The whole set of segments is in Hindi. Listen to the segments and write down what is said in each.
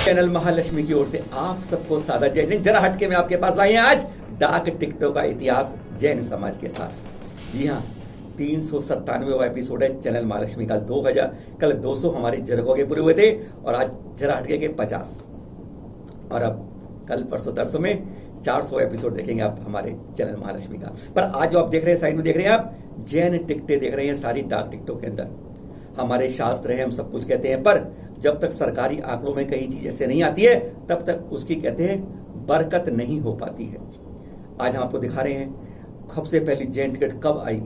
चैनल महालक्ष्मी की ओर से आप सबको सादर जय हिंद। जरा हटके में आपके पास लाए हैं आज डाक टिकटों का इतिहास जैन समाज के साथ। जी हाँ, 397वां एपिसोड है चैनल महालक्ष्मी का। 2000 कल 200 हमारे जरगों के पूरे हुए थे और आज जरा हटके के 50 और अब कल परसों तरसों में 400 एपिसोड देखेंगे आप हमारे चैनल महालक्ष्मी का। पर आज जो आप देख रहे हैं, साइड में देख रहे हैं आप जैन टिकटें देख रहे हैं सारी डाक टिकटों के अंदर। हमारे शास्त्र है, हम सब कुछ कहते हैं, पर जब तक सरकारी आंकड़ों में कई चीज ऐसे नहीं आती है तब तक उसकी कहते हैं बरकत नहीं हो पाती है। आज हम आपको दिखा रहे हैं सबसे पहली जैन टिकट कब आई,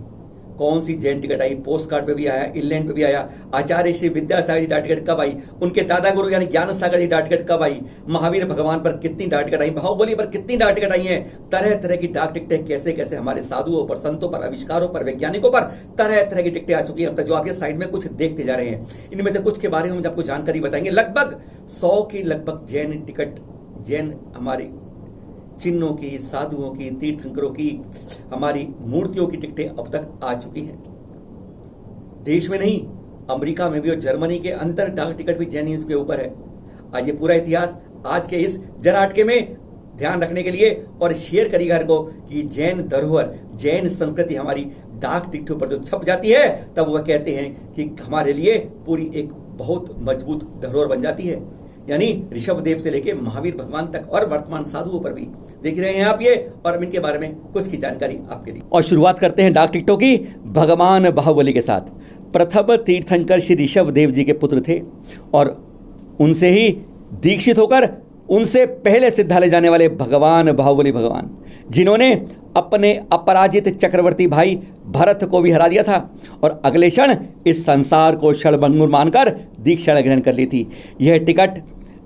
कौन सी जैन टिकट आई, पोस्ट कार्ड पे भी आया, इंलैंड पे भी आया, आचार्य श्री विद्यासागर जी डाक टिकट कब आई, उनके दादा गुरु यानी ज्ञान सागर जी डाक टिकट कब आई, महावीर भगवान पर कितनी डाक टिकट आई, बाहुबली पर कितनी डाक टिकट आई है। तरह तरह की डाक टिकटें कैसे कैसे हमारे साधुओं पर, संतों पर, आविष्कारों पर, वैज्ञानिकों पर तरह तरह की टिकटें आ चुकी हैं अब तक, जो आपके साइड में कुछ देखते जा रहे हैं। इनमें से कुछ के बारे में हम आपको जानकारी बताएंगे। लगभग 100 की लगभग जैन टिकट, जैन हमारी चिन्हों की, साधुओं की, तीर्थंकरों की, हमारी मूर्तियों की टिकटें अब तक आ चुकी हैं। देश में नहीं, अमेरिका में भी और जर्मनी के अंदर डाक टिकट भी जैन के ऊपर है। आज ये पूरा इतिहास आज के इस जरा हटके में ध्यान रखने के लिए और शेयर करिएगा हर को कि जैन धरोहर, जैन संस्कृति हमारी डाक टिकटों पर जो छप जाती है तब वह कहते हैं कि हमारे लिए पूरी एक बहुत मजबूत धरोहर बन जाती है। यानी ऋषभ देव से लेके महावीर भगवान तक और वर्तमान साधुओं पर भी देख रहे हैं आप ये, और इनके बारे में कुछ की जानकारी आपके लिए। और शुरुआत करते हैं डाक टिकटों की भगवान बाहुबली के साथ। प्रथम तीर्थंकर श्री ऋषभ देव जी के पुत्र थे और उनसे ही दीक्षित होकर उनसे पहले सिद्धालय जाने वाले भगवान बाहुबली भगवान, जिन्होंने अपने अपराजित चक्रवर्ती भाई भरत को भी हरा दिया था और अगले क्षण इस संसार को क्षणभंगुर मानकर दीक्षा ग्रहण कर ली थी। यह टिकट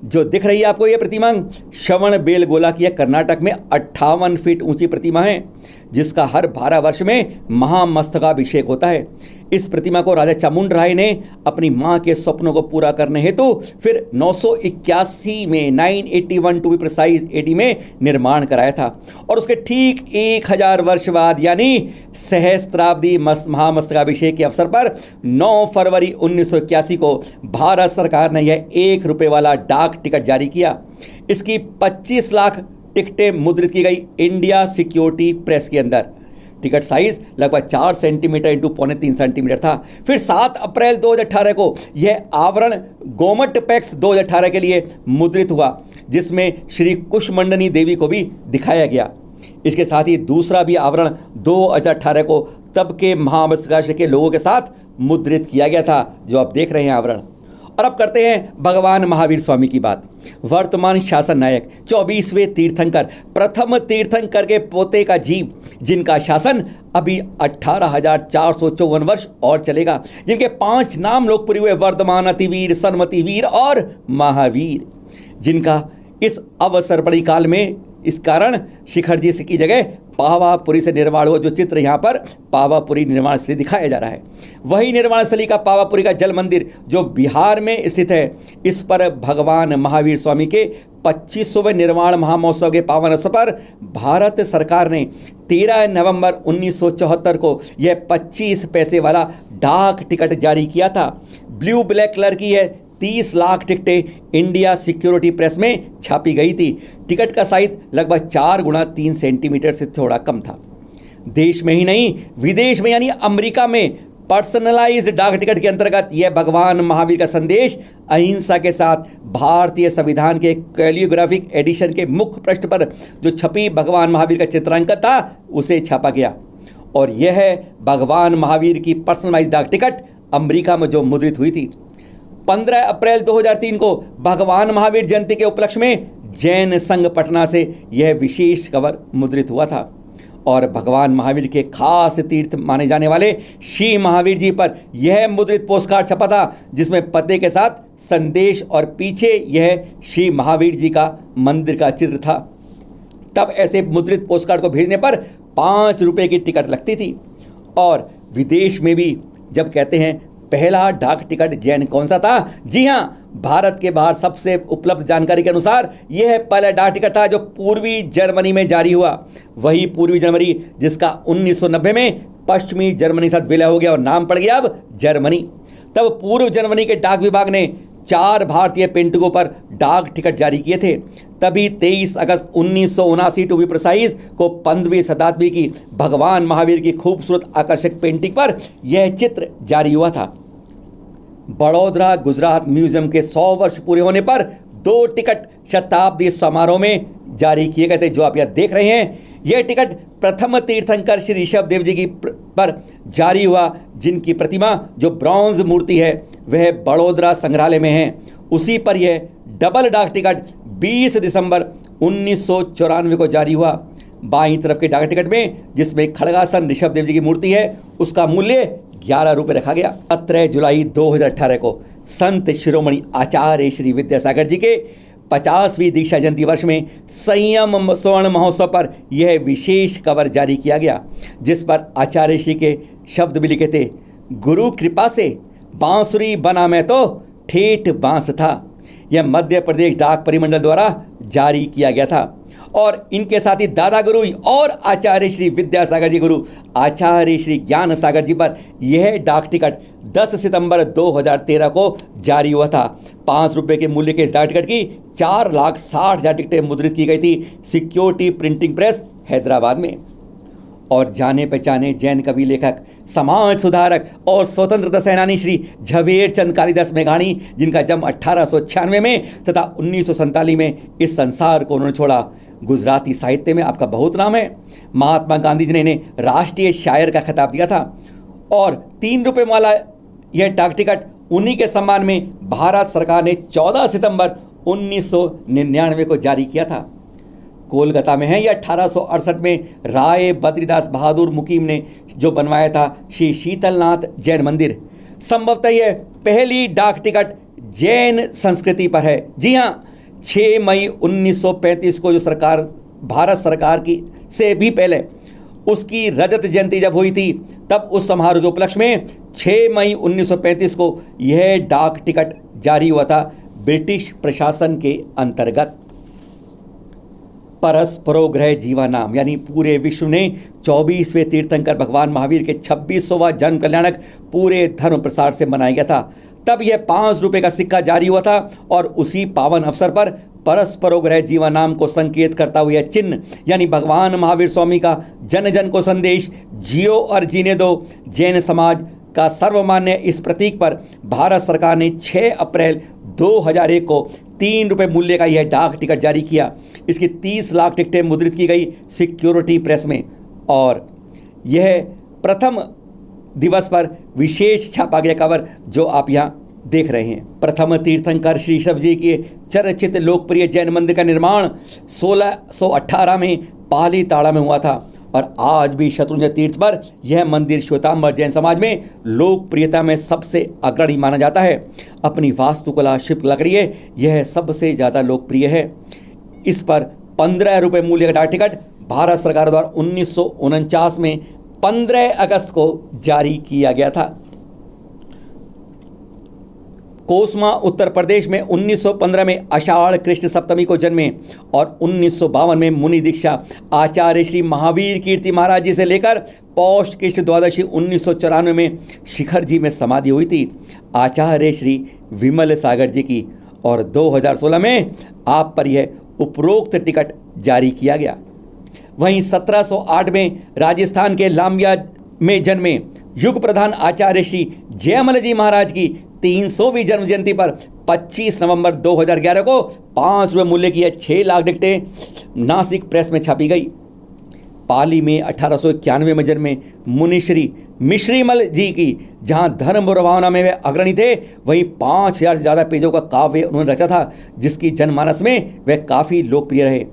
जो दिख रही है आपको, यह प्रतिमा श्रवण बेलगोला की है। कर्नाटक में 58 फीट ऊंची प्रतिमा है जिसका हर 12 वर्ष में महामस्तकाभिषेक होता है। इस प्रतिमा को राजा चामुंड राय ने अपनी मां के स्वप्नों को पूरा करने हेतु फिर 981 में 981 टू बी प्रिसाइज एडी में निर्माण कराया था और उसके ठीक 1000 वर्ष बाद यानी सहस्त्राब्दी महामस्तकाभिषेक के अवसर पर 9 फरवरी 1981 को भारत सरकार ने यह 1 रुपये वाला डाक टिकट जारी किया। इसकी 25 लाख टिकटें मुद्रित की गई इंडिया सिक्योरिटी प्रेस के अंदर। टिकट साइज लगभग 4 सेंटीमीटर इंटू 3.25 सेंटीमीटर था। फिर 7 अप्रैल 2018 को यह आवरण गोमट पैक्स 2018 के लिए मुद्रित हुआ जिसमें श्री कुशमंडनी देवी को भी दिखाया गया। इसके साथ ही दूसरा भी आवरण 2018 को तब के महामस्तकाभिषेक के लोगों के साथ मुद्रित किया गया था जो आप देख रहे हैं आवरण। और अब करते हैं भगवान महावीर स्वामी की बात। वर्तमान शासन नायक, 24वें तीर्थंकर, प्रथम तीर्थंकर के पोते का जीव, जिनका शासन अभी 18,454 वर्ष और चलेगा, जिनके 5 नाम लोकप्रिय हुए, वर्धमान, अतिवीर, सन्मतिवीर और महावीर, जिनका इस अवसर बड़ी काल में इस कारण शिखर जी की जगह पावापुरी से निर्माण हुआ। जो चित्र यहाँ पर पावापुरी निर्माण स्थली दिखाया जा रहा है, वही निर्माण स्थली का पावापुरी का जल मंदिर जो बिहार में स्थित है। इस पर भगवान महावीर स्वामी के 25वें निर्माण महामहोत्सव के पावन अवसर पर भारत सरकार ने 13 नवंबर 1974 को यह 25 पैसे वाला डाक टिकट जारी किया था। ब्लू ब्लैक कलर की यह 30 लाख टिकटें इंडिया सिक्योरिटी प्रेस में छापी गई थी। टिकट का साइज लगभग 4 गुणा 3 सेंटीमीटर से थोड़ा कम था। देश में ही नहीं, विदेश में यानी अमेरिका में पर्सनलाइज्ड डाक टिकट के अंतर्गत यह भगवान महावीर का संदेश अहिंसा के साथ भारतीय संविधान के कैलियोग्राफिक एडिशन के मुख्य पृष्ठ पर जो छपी भगवान महावीर का चित्रांकन था उसे छापा गया। और यह है भगवान महावीर की पर्सनलाइज्ड डाक टिकट अमेरिका में जो मुद्रित हुई थी। 15 अप्रैल 2003 को भगवान महावीर जयंती के उपलक्ष्य में जैन संघ पटना से यह विशेष कवर मुद्रित हुआ था और भगवान महावीर के खास तीर्थ माने जाने वाले श्री महावीर जी पर यह मुद्रित पोस्टकार्ड छपा था जिसमें पते के साथ संदेश और पीछे यह श्री महावीर जी का मंदिर का चित्र था। तब ऐसे मुद्रित पोस्टकार्ड को भेजने पर 5 रुपये की टिकट लगती थी। और विदेश में भी जब कहते हैं पहला डाक टिकट जैन कौन सा था, जी हाँ, भारत के बाहर सबसे उपलब्ध जानकारी के अनुसार यह पहला डाक टिकट था जो पूर्वी जर्मनी में जारी हुआ। वही पूर्वी जर्मनी जिसका 1990 में पश्चिमी जर्मनी के साथ विलय हो गया और नाम पड़ गया अब जर्मनी। तब पूर्व जर्मनी के डाक विभाग ने 4 भारतीय पेंटिंगों पर डाक टिकट जारी किए थे। तभी 23 अगस्त 1979 टू बी प्रिसाइज को 15वीं शताब्दी की भगवान महावीर की खूबसूरत आकर्षक पेंटिंग पर यह चित्र जारी हुआ था। बड़ौदा गुजरात म्यूजियम के 100 वर्ष पूरे होने पर 2 टिकट शताब्दी समारोह में जारी किए गए थे, जो आप यहाँ देख रहे हैं। यह टिकट प्रथम तीर्थंकर श्री ऋषभ देव जी की पर जारी हुआ, जिनकी प्रतिमा जो ब्रॉन्ज मूर्ति है वह बड़ौदा संग्रहालय में है। उसी पर यह डबल डाक टिकट 20 दिसंबर 1994 को जारी हुआ। बाईं तरफ के डाक टिकट में, जिसमें खड़गासन ऋषभ देव जी की मूर्ति है, उसका मूल्य 11 रुपये रखा गया। 17 जुलाई 2018 को संत शिरोमणि आचार्य श्री विद्यासागर जी के 50वीं दीक्षा जयंती वर्ष में संयम स्वर्ण महोत्सव पर यह विशेष कवर जारी किया गया, जिस पर आचार्य श्री के शब्द भी लिखे थे, गुरु कृपा से बांसुरी बना मैं तो ठेठ बांस था। यह मध्य प्रदेश डाक परिमंडल द्वारा जारी किया गया था। और इनके साथ ही दादा गुरु और आचार्य श्री विद्यासागर जी गुरु आचार्य श्री ज्ञान सागर जी पर यह डाक टिकट 10 सितंबर 2013 को जारी हुआ था। 5 रुपये के मूल्य के इस डाक टिकट की 4,60,000 टिकटें मुद्रित की गई थी सिक्योरिटी प्रिंटिंग प्रेस हैदराबाद में। और जाने पहचाने जैन कवि, लेखक, समाज सुधारक और स्वतंत्रता सेनानी श्री झवेरचंद कालिदास मेघाणी, जिनका जन्म 1896 में तथा 1947 में इस संसार को उन्होंने छोड़ा। गुजराती साहित्य में आपका बहुत नाम है। महात्मा गांधी जी ने इन्हें राष्ट्रीय शायर का खिताब दिया था। और 3 रुपये वाला यह डाक टिकट उन्हीं के सम्मान में भारत सरकार ने 14 सितंबर 1999 को जारी किया था। कोलकाता में है। यह 1868 में राय बद्रीदास बहादुर मुकीम ने जो बनवाया था श्री शीतलनाथ जैन मंदिर। संभवतः यह पहली डाक टिकट जैन संस्कृति पर है। जी हाँ, 6 मई 1935 को जो भारत सरकार की से भी पहले उसकी रजत जयंती जब हुई थी, तब उस समारोह के उपलक्ष्य में 6 मई 1935 को यह डाक टिकट जारी हुआ था ब्रिटिश प्रशासन के अंतर्गत। परस्परोग्रह जीवानाम, यानी पूरे विश्व ने 24वें तीर्थंकर भगवान महावीर के 26वां जन्म कल्याणक पूरे धर्म प्रसार से मनाया गया था। तब यह 5 रुपये का सिक्का जारी हुआ था और उसी पावन अवसर पर परस्परोग्रह जीवानाम को संकेत करता हुआ यह चिन्ह, यानी भगवान महावीर स्वामी का जन जन को संदेश, जियो और जीने दो, जैन समाज का सर्वमान्य इस प्रतीक पर भारत सरकार ने 6 अप्रैल 2001 को 3 रुपये मूल्य का यह डाक टिकट जारी किया। इसकी 30 लाख टिकटें मुद्रित की गई सिक्योरिटी प्रेस में। और यह प्रथम दिवस पर विशेष छापा गया कवर जो आप यहाँ देख रहे हैं। प्रथम तीर्थंकर श्री ऋषभ जी के चर्चित लोकप्रिय जैन मंदिर का निर्माण 1618 में पाली ताड़ा में हुआ था। और आज भी शत्रुंजय तीर्थ पर यह मंदिर श्वेतांबर जैन समाज में लोकप्रियता में सबसे अग्रणी माना जाता है। अपनी वास्तुकला, शिल्प लकड़ी यह सबसे ज़्यादा लोकप्रिय है। इस पर 15 रुपये मूल्य का डाक टिकट भारत सरकार द्वारा 1949 में 15 अगस्त को जारी किया गया था। कोसमा उत्तर प्रदेश में 1915 में आषाढ़ कृष्ण सप्तमी को जन्मे और 1952 में मुनि दीक्षा आचार्य श्री महावीर कीर्ति महाराज जी से लेकर पौष कृष्ण द्वादशी 1994 में शिखर जी में समाधि हुई थी आचार्य श्री विमल सागर जी की। और 2016 में आप पर यह उपरोक्त टिकट जारी किया गया। वहीं 1708 में राजस्थान के लांबिया में जन्मे युग प्रधान आचार्य श्री जयमल जी महाराज की 300वीं जन्म जयंती पर 25 नवंबर 2011 को 5 रुपये मूल्य की 6 लाख टिकटें नासिक प्रेस में छापी गई। पाली में 1891 में जन्मे मुनिश्री मिश्रीमल जी की जहां धर्म भावना में वे अग्रणी थे, वहीं 5000 से ज़्यादा पेजों का काव्य उन्होंने रचा था, जिसकी जनमानस में वे काफ़ी लोकप्रिय रहे।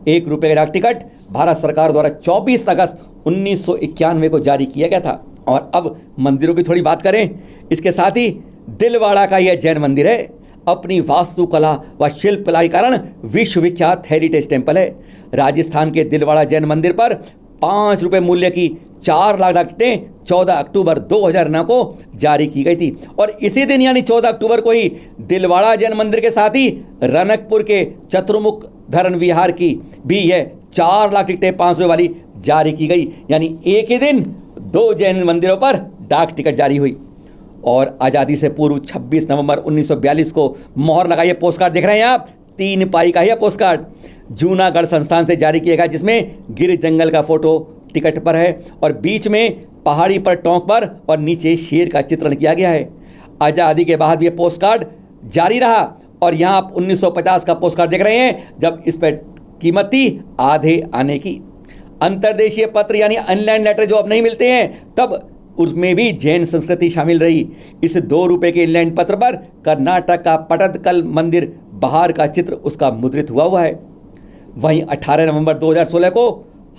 1 रुपये का डाक टिकट भारत सरकार द्वारा 24 अगस्त 1991 को जारी किया गया था। और अब मंदिरों की थोड़ी बात करें। इसके साथ ही दिलवाड़ा का यह जैन मंदिर है। अपनी वास्तुकला व शिल्पकला के कारण विश्वविख्यात हेरिटेज टेम्पल है। राजस्थान के दिलवाड़ा जैन मंदिर पर 5 रुपये मूल्य की 4 लाख टिकटें 14 अक्टूबर 2009 को जारी की गई थी। और इसी दिन यानी 14 अक्टूबर को ही दिलवाड़ा जैन मंदिर के साथ ही रनकपुर के चतुर्मुख धरण विहार की भी यह 4 लाख टिकटें 5 रुपये वाली जारी की गई। यानी एक ही दिन 2 जैन मंदिरों पर डाक टिकट जारी हुई। और आज़ादी से पूर्व 26 नवंबर 1942 को मोहर लगाइए। पोस्ट कार्ड देख रहे हैं आप, 3 पाई का है पोस्ट कार्ड, जूनागढ़ संस्थान से जारी किया गया, जिसमें गिर जंगल का फोटो टिकट पर है और बीच में पहाड़ी पर टोंक पर और नीचे शेर का चित्रण किया गया है। आज़ादी के बाद ये पोस्ट कार्ड जारी रहा और यहाँ आप 1950 का पोस्ट कार्ड देख रहे हैं, जब इस पर कीमत थी आधे आने की। अंतर्देशीय पत्र यानी ऑनलाइन लेटर जो अब नहीं मिलते हैं, तब उसमें भी जैन संस्कृति शामिल रही। इस 2 रुपये के ऑनलाइन पत्र पर कर्नाटक का पटदकल मंदिर बाहर का चित्र उसका मुद्रित हुआ है। वहीं 18 नवंबर 2016 को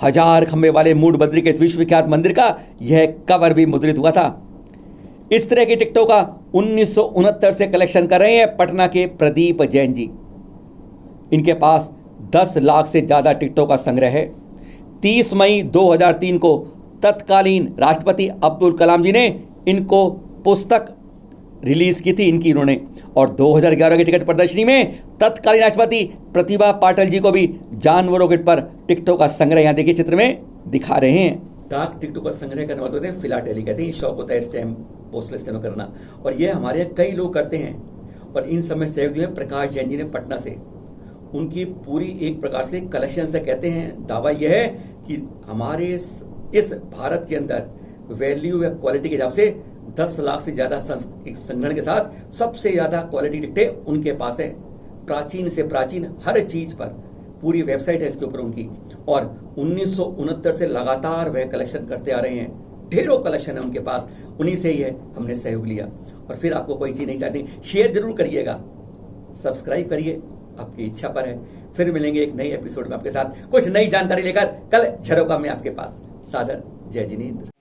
1000 खंभे वाले मूडबद्री के विश्व विख्यात मंदिर का यह कवर भी मुद्रित हुआ था। इस तरह की टिकटों का 1969 से कलेक्शन कर रहे हैं पटना के प्रदीप जैन जी। इनके पास 10 लाख से ज़्यादा टिकटों का संग्रह है। 30 मई 2003 को तत्कालीन राष्ट्रपति अब्दुल कलाम जी ने इनको पुस्तक रिलीज की थी इनकी उन्होंने, और 2011 की टिकट प्रदर्शनी में तत्कालीन राष्ट्रपति प्रतिभा पाटिल जी को भी जानवरों के पर टिकटों का संग्रह यहाँ देखिए चित्र में दिखा रहे हैं। डाक टिकटों का संग्रह करने वाले होते हैं फिलाटेली, कहते हैं शौक होता है स्टैम्प पोस्टल स्टैम्प करना, और ये हमारे यहाँ कई लोग करते हैं। और इन समय सहयोग दिए प्रकाश जैन जी ने पटना से। उनकी पूरी एक प्रकार से कलेक्शन से कहते हैं दावा यह है कि हमारे इस भारत के अंदर वैल्यू या क्वालिटी के हिसाब से 10 लाख से ज्यादा संग्रहण के साथ सबसे ज्यादा क्वालिटी टिकटें उनके पास है। प्राचीन से प्राचीन हर चीज पर पूरी वेबसाइट है इसके ऊपर उनकी, और 1969 से लगातार वह कलेक्शन करते आ रहे हैं। ढेरों कलेक्शन है उनके पास, उन्हीं से ही है हमने सहयोग लिया। और फिर आपको कोई चीज नहीं चाहती, शेयर जरूर करिएगा, सब्सक्राइब करिए, आपकी इच्छा पर है। फिर मिलेंगे एक नई एपिसोड में आपके साथ कुछ नई जानकारी लेकर, कल झरोका में आपके पास। सादर जय जिनेंद्र।